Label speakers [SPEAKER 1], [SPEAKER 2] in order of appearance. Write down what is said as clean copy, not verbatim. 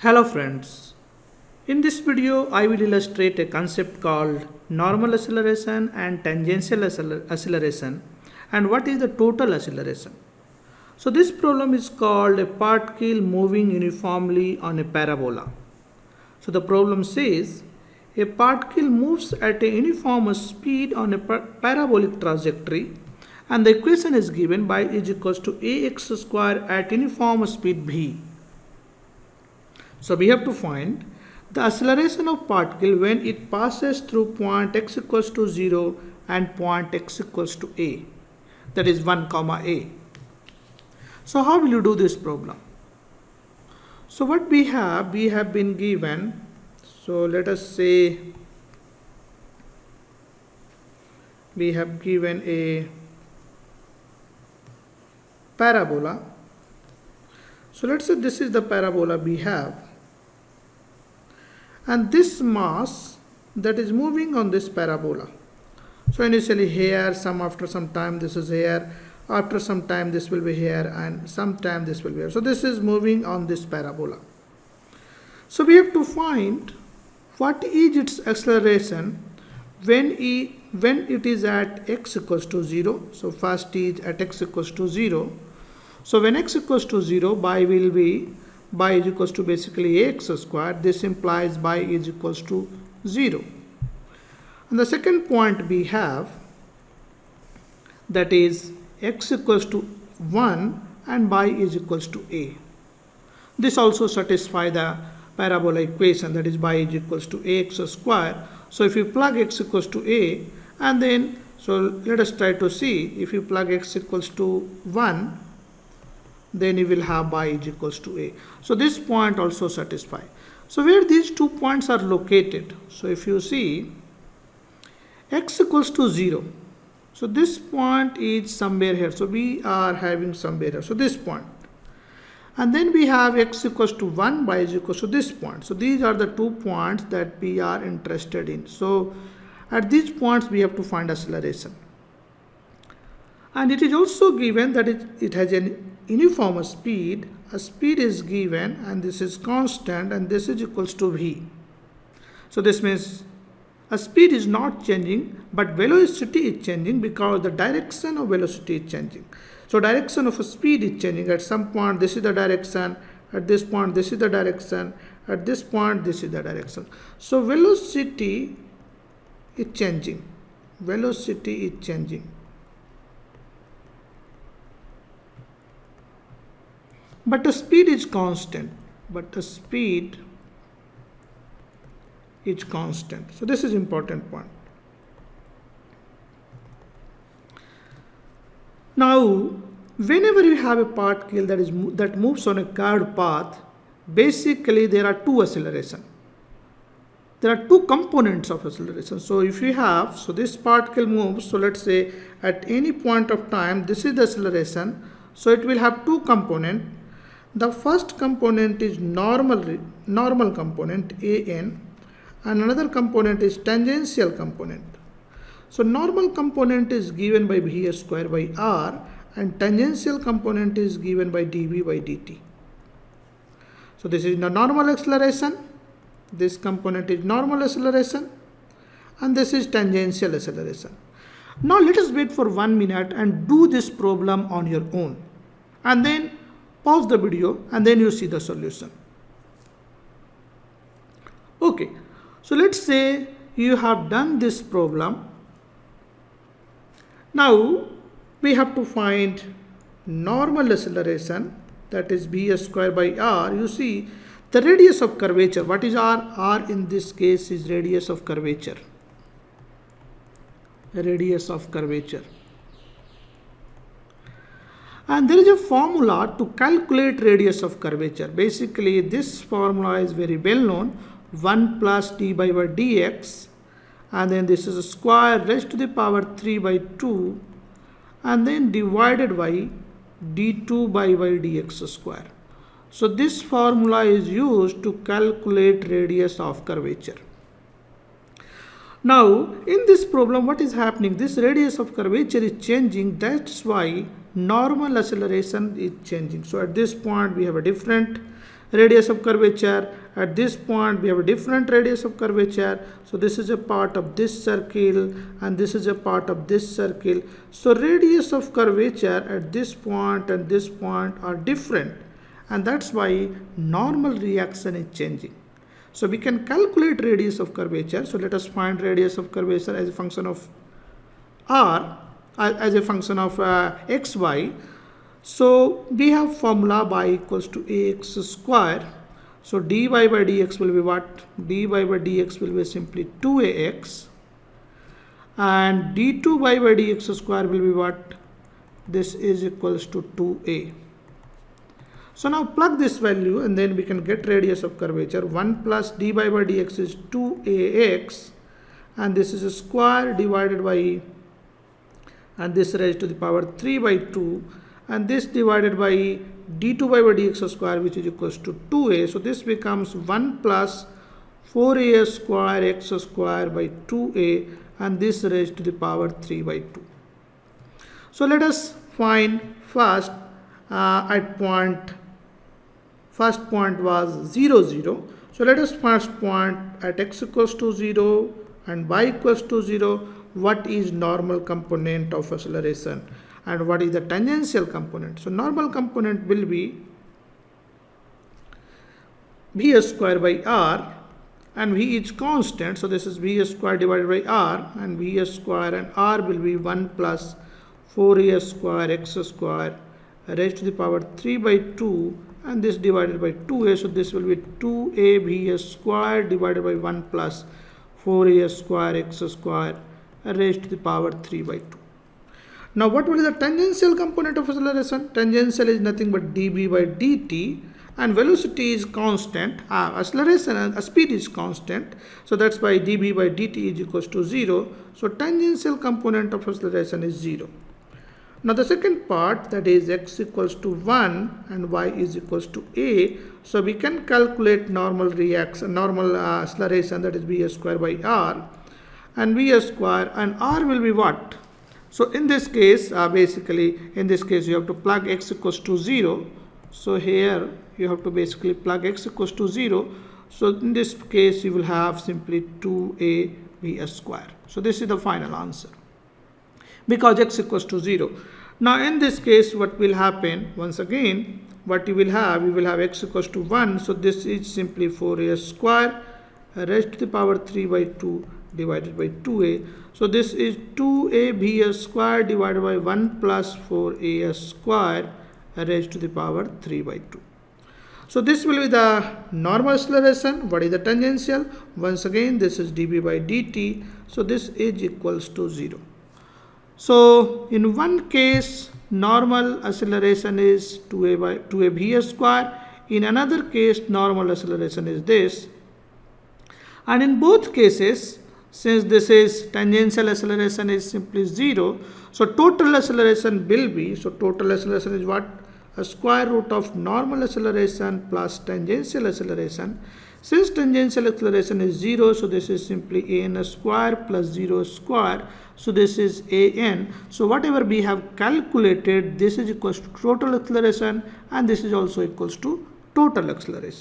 [SPEAKER 1] Hello friends, in this video I will illustrate a concept called normal acceleration and tangential acceleration and what is the total acceleration. So this problem is called a particle moving uniformly on a parabola. So the problem says a particle moves at a uniform speed on a parabolic trajectory and the equation is given by is equals to ax square at uniform speed v. So we have to find the acceleration of particle when it passes through point x equals to 0 and point x equals to a, that is 1 comma a. So how will you do this problem? So what we have been given, so let us say we have given a parabola. So let's say this is the parabola we have, and this mass that is moving on this parabola. So initially here, after some time this is here, after some time this will be here, and sometime this will be here. So this is moving on this parabola. So we have to find what is its acceleration when it is at x equals to 0. So first is at x equals to 0. So when x equals to 0, y is equals to basically ax squared. This implies y is equals to 0. And the second point we have, that is x equals to 1 and y is equals to a. This also satisfies the parabola equation, that is y is equals to ax squared. So if you plug x equals to a, and then so let us try to see, if you plug x equals to 1, then you will have y is equals to a. So this point also satisfies. So where these 2 points are located, so if you see x equals to 0, so this point is somewhere here. So we are having somewhere here, so this point. And then we have x equals to 1, y is equals to this point. So these are the 2 points that we are interested in. So at these points we have to find acceleration. And it is also given that it has an uniform speed. A speed is given and this is constant and this is equals to v. So this means a speed is not changing but velocity is changing because the direction of velocity is changing. So direction of a speed is changing. At some point this is the direction, at this point this is the direction, at this point this is the direction. So velocity is changing. Velocity is changing. But the speed is constant. So this is important point. Now, whenever you have a particle that moves on a curved path, basically there are two acceleration. There are two components of acceleration. So if you have, so this particle moves, so let's say at any point of time, this is the acceleration. So it will have two components. The first component is normal component an, and another component is tangential component. So normal component is given by v square by r and tangential component is given by dv by dt. So this is the normal acceleration, this component is normal acceleration, and this is tangential acceleration. Now let us wait for 1 minute and do this problem on your own, and then pause the video and then you see the solution. Okay, so let's say you have done this problem. Now we have to find normal acceleration, that is v square by r. You see the radius of curvature. What is r? R in this case is radius of curvature. Radius of curvature. And there is a formula to calculate radius of curvature. Basically, this formula is very well known. 1 plus d by dx, and then this is a square raised to the power 3 by 2, and then divided by d2 by dx square. So this formula is used to calculate radius of curvature. Now in this problem, what is happening? This radius of curvature is changing. That's why normal acceleration is changing. So at this point we have a different radius of curvature. At this point we have a different radius of curvature. So this is a part of this circle and this is a part of this circle. So radius of curvature at this point and this point are different, and that's why normal reaction is changing. So we can calculate radius of curvature. So let us find radius of curvature as a function of r, as a function of xy. So we have formula y equals to ax square. So dy by dx will be what? Dy by dx will be simply 2ax, and d2 by dx square will be what? This is equals to 2a. So now plug this value and then we can get radius of curvature. 1 plus dy by dx is 2ax, and this is a square divided by, and this raised to the power 3 by 2, and this divided by d2 by dx square, which is equals to 2a. So this becomes 1 plus 4a square x square by 2a, and this raised to the power 3 by 2. So let us find first at point, first point was 0, 0. So let us first point at x equals to 0 and y equals to 0. What is normal component of acceleration and what is the tangential component? So normal component will be v square by r, and v is constant. So this is v square divided by r, and v square and r will be 1 plus 4a square x square raised to the power 3 by 2, and this divided by 2a. So this will be 2a v square divided by 1 plus 4a square x square raised to the power 3 by 2. Now what will be the tangential component of acceleration? Tangential is nothing but dB by dt, and velocity is constant, acceleration and speed is constant. So that's why dB by dt is equals to 0. So tangential component of acceleration is 0. Now the second part, that is x equals to 1 and y is equals to a. So we can calculate normal reaction, normal acceleration, that is v square by r, and v square and r will be what? So in this case, basically in this case you have to plug x equals to 0. So here you have to basically plug x equals to 0. So in this case you will have simply 2a v square. So this is the final answer, because x equals to 0. Now in this case what will happen, once again what you will have x equals to 1. So this is simply 4a square raised to the power 3 by 2 divided by 2a. So this is 2a v square divided by 1 plus 4a square raised to the power 3 by 2. So this will be the normal acceleration. What is the tangential? Once again this is dB by dt. So this is equals to 0. So in one case normal acceleration is 2a v square. In another case normal acceleration is this. And in both cases, since this is tangential acceleration is simply 0, so total acceleration will be, so total acceleration is what? A square root of normal acceleration plus tangential acceleration. Since tangential acceleration is 0, so this is simply an square plus 0 square. So this is an. So whatever we have calculated, this is equals to total acceleration, and this is also equals to total acceleration.